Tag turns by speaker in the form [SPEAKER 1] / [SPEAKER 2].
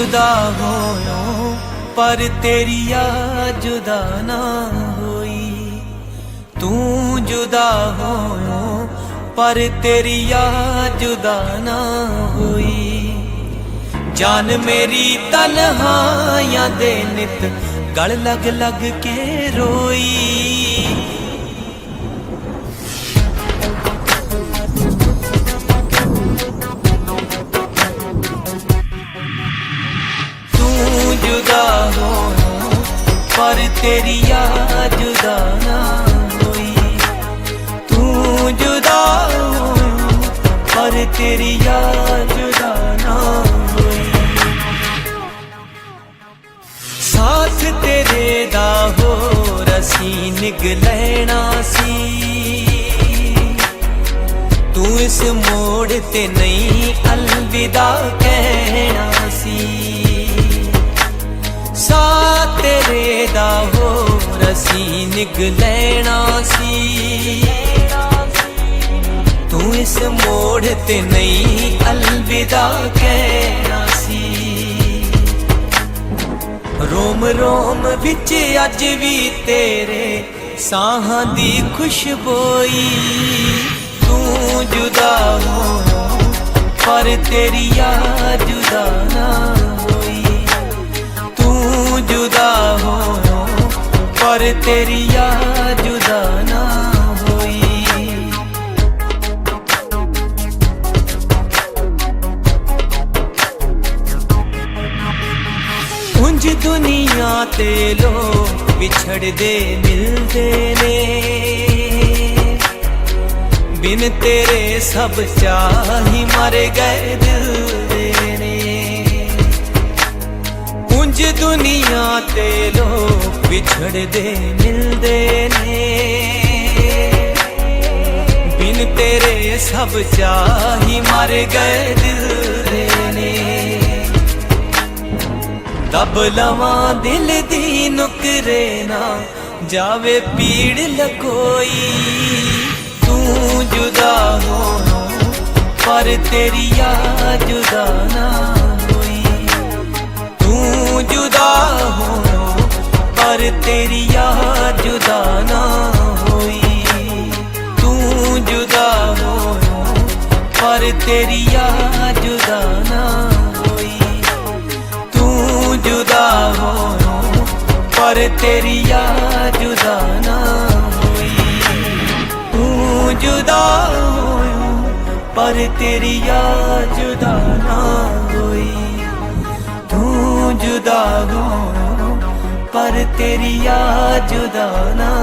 [SPEAKER 1] जुदा होयो पर तेरी याद जुदा ना होई। तू जुदा होयो पर तेरी याद जुदा ना होई। जान मेरी तन्हाइयां दे नित गल लग लग के रोई। जुदा हो पर तेरी याद जुदा ना होई। तू जुदा हो पर तेरी याद जुदा ना होई। साथ तेरे दा हो रसी निगलैना सी। तू इस मोड़ ते नहीं अलविदा कहना सी। साथ तेरे दा हो रसी निगलैना सी। तू इस मोड़ ते नहीं अलविदा कहना सी। रोम रोम विच अज भी तेरे साहां दी खुशबोई। तू जुदा हो पर तेरी याद जुदा ना होई। जुदा हो पर तेरी याद जुदा ना होई। उंज दुनिया ते लोग बिछड़ दे मिलदे ने। बिन तेरे सब चाही मर गए दिल दे ने। उंज दुनिया ते लोग बिछड़ दे मिलदे ने। बिन तेरे सब चाही मर गए दिल दे ने। दब लवां दिल दी नुकरे ना जावे पीड़ लकोई। तू जुदा हो पर तेरी याद जुदा ना होई। तू जुदा हो पर तेरी याद जुदा ना होई। तू जुदा हो पर तेरी याद जुदा ना होई। तू जुदा हो पर तेरी याद जुदा ना होई। तू जुदा हो पर तेरी याद जुदा ना होई। तू जुदा हो पर तेरी याद जुदा ना